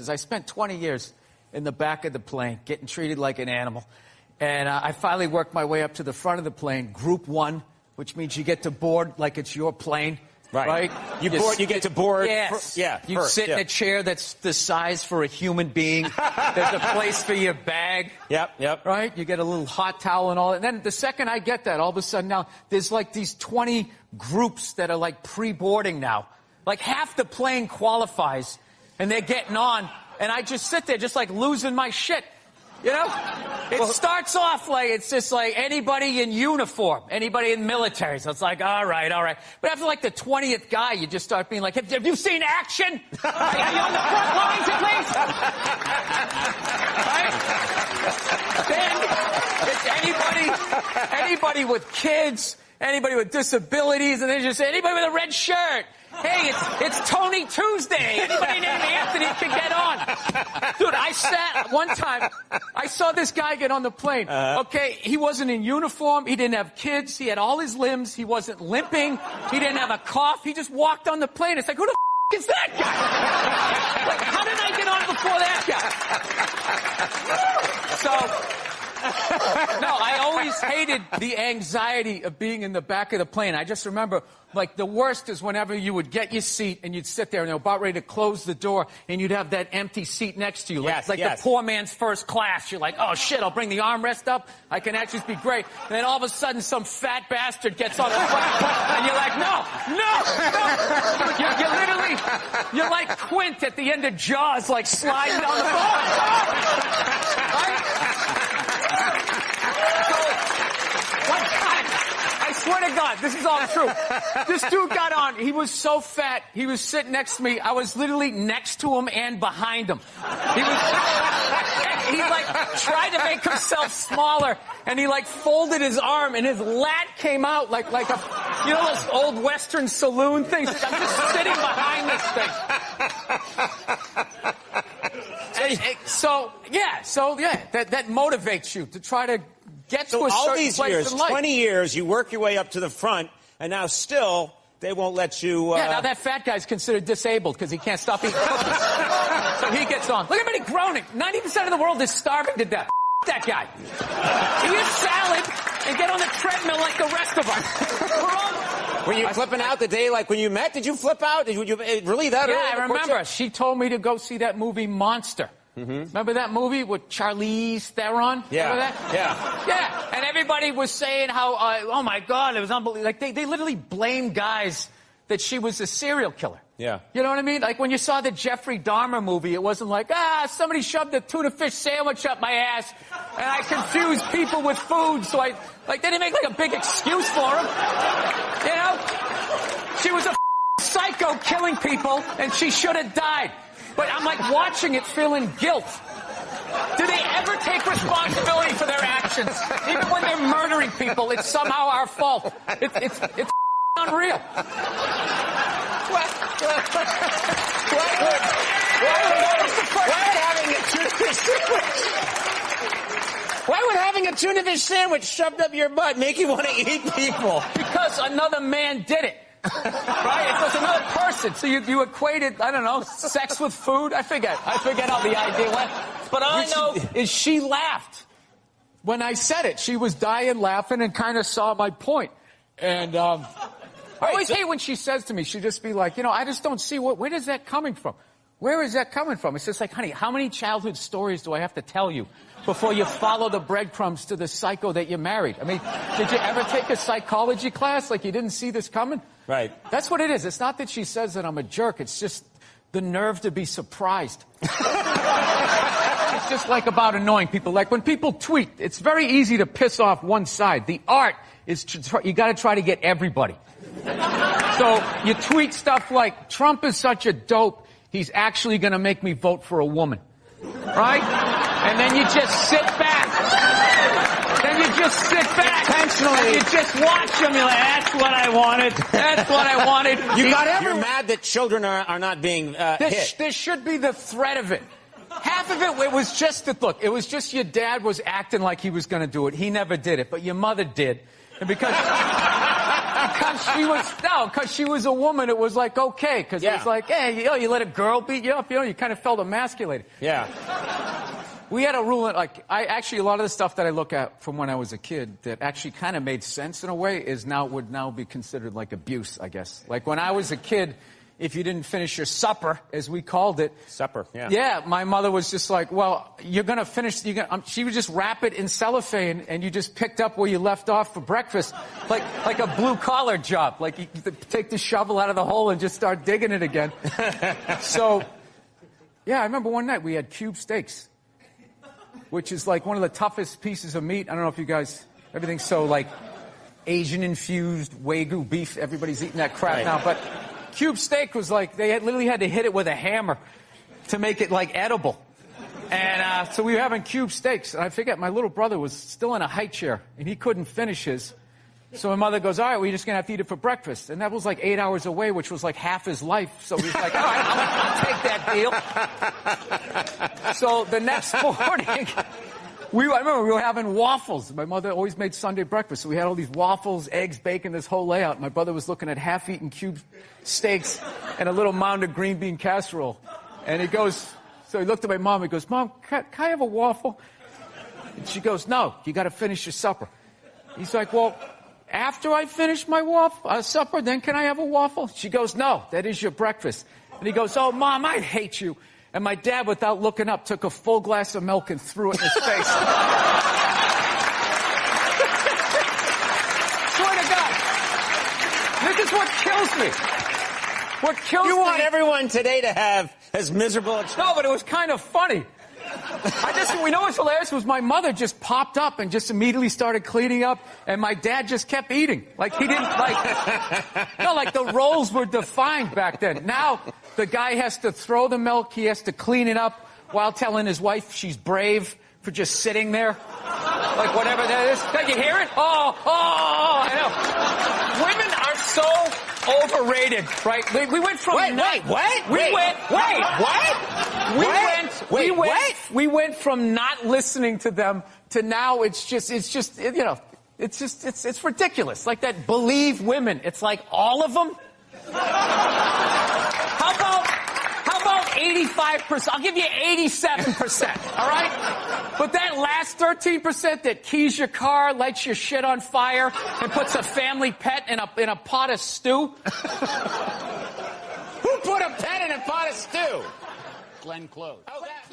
I spent 20 years in the back of the plane, getting treated like an animal. And I finally worked my way up to the front of the plane, Group 1, which means you get to board like it's your plane. Right? You get to board. Yes. You first, sit in a chair that's the size for a human being. There's a place for your bag. Yep. Right? You get a little hot towel and all. And then the second I get that, all of a sudden now, there's like these 20 groups that are like pre-boarding now. Like half the plane qualifies, and they're getting on. And I just sit there just like losing my shit. You know? It starts off like it's just like anybody in uniform, anybody in military. So it's like, all right. But after like the 20th guy, you just start being like, have you seen action? Are you on the front lines at least? Right? Then it's anybody with kids, anybody with disabilities, and then just anybody with a red shirt. Hey, it's Tony Tuesday. Anybody named Anthony can get on. Dude, one time, I saw this guy get on the plane. Okay, he wasn't in uniform. He didn't have kids. He had all his limbs. He wasn't limping. He didn't have a cough. He just walked on the plane. It's like, who the is that guy? Like, how did I get on before that guy? No, I always hated the anxiety of being in the back of the plane. I just remember, like, the worst is whenever you would get your seat and you'd sit there and they're about ready to close the door and you'd have that empty seat next to you. Like the poor man's first class. You're like, oh, shit, I'll bring the armrest up. I can actually be great. And then all of a sudden some fat bastard gets on the front and you're like, no. You're like Quint at the end of Jaws, like sliding down the bar. Right? One time, I swear to God, this is all true. This dude got on. He was so fat. He was sitting next to me. I was literally next to him and behind him. He like tried to make himself smaller, and he like folded his arm, and his lat came out like a, you know those old Western saloon things? I'm just sitting behind this thing. So that motivates you to try to get to a certain all these place years, in life. 20 years, you work your way up to the front, and now still they won't let you. Now that fat guy's considered disabled because he can't stop eating cookies. So he gets on. Look at everybody groaning. 90% of the world is starving to death. That guy. Eat salad and get on the treadmill like the rest of us. Were you flipping out the day like when you met? Did you flip out? Did you really that early? Yeah, I remember. She told me to go see that movie Monster. Remember that movie with Charlize Theron? Yeah. Remember that? Yeah. And everybody was saying how, oh my God, it was unbelievable. Like they literally blamed guys that she was a serial killer. Yeah. You know what I mean? Like when you saw the Jeffrey Dahmer movie, it wasn't like, somebody shoved a tuna fish sandwich up my ass and I confused people with food. So they didn't make like a big excuse for him. You know? She was a psycho killing people and she should have died. But I'm like watching it feeling guilt. Do they ever take responsibility for their actions? Even when they're murdering people, it's somehow our fault. It's unreal. Why would having a tuna fish sandwich shoved up your butt make you want to eat people? Because another man did it. Right? It was another person. So you equated, I don't know, sex with food? I forget how the idea went. But all I know is she laughed. When I said it, she was dying laughing and kind of saw my point. And I always hate when she says to me, she'd just be like, I just don't see where is that coming from? Where is that coming from? It's just like, honey, how many childhood stories do I have to tell you before you follow the breadcrumbs to the psycho that you married? I mean, did you ever take a psychology class like you didn't see this coming? Right. That's what it is. It's not that she says that I'm a jerk. It's just the nerve to be surprised. It's just like about annoying people. Like when people tweet, it's very easy to piss off one side. The art is you got to try to get everybody. So you tweet stuff like, Trump is such a dope, he's actually going to make me vote for a woman. Right? And then you just sit back. Intentionally. And you just watch them. You're like, that's what I wanted. That's what I wanted. You're mad that children are not being hit. There should be the threat of it. Half of it was just it was just your dad was acting like he was going to do it. He never did it, but your mother did. And because because she was a woman, it was like, okay. Because it was like, hey, you let a girl beat you up, you kind of felt emasculated. Yeah. We had a rule, like, a lot of the stuff that I look at from when I was a kid that actually kind of made sense in a way would now be considered like abuse, I guess. Like when I was a kid, if you didn't finish your supper, as we called it. Supper, yeah. Yeah, my mother was just like, well, you're going to finish, she would just wrap it in cellophane and you just picked up where you left off for breakfast. Like a blue collar job. Like you take the shovel out of the hole and just start digging it again. So, yeah, I remember one night we had cube steaks, which is like one of the toughest pieces of meat. I don't know if you guys, everything's so like Asian infused Wagyu beef. Everybody's eating that crap now, but cube steak was like, literally had to hit it with a hammer to make it like edible. And so we were having cube steaks. And I forget, my little brother was still in a high chair and he couldn't finish his. So my mother goes, all right, we're just going to have to eat it for breakfast. And that was like 8 hours away, which was like half his life. So he was like, all right, I'll take that deal. So the next morning, I remember we were having waffles. My mother always made Sunday breakfast. So we had all these waffles, eggs, bacon, this whole layout. My brother was looking at half-eaten cube steaks and a little mound of green bean casserole. And he goes, so he looked at my mom. He goes, Mom, can I have a waffle? And she goes, no, you got to finish your supper. He's like, well, after I finish my supper, then can I have a waffle? She goes, no, that is your breakfast. And he goes, oh, Mom, I hate you. And my dad, without looking up, took a full glass of milk and threw it in his face. Swear to God. This is what kills me. What kills me. You want everyone today to have as miserable a childhood. No, but it was kind of funny. We know what's hilarious was my mother just popped up and just immediately started cleaning up, and my dad just kept eating. Like he didn't like the roles were defined back then. Now the guy has to throw the milk, he has to clean it up while telling his wife she's brave for just sitting there. Like whatever that is. Can you hear it? Oh, I know. Women are so overrated, right? We went from We went from not listening to them to now it's ridiculous. Like that believe women. It's like all of them. How about 85%? I'll give you 87%. All right? But that last 13% that keys your car, lights your shit on fire, and puts a family pet in a pot of stew. Who put a pet in a pot of stew? Glenn Close. Oh, that.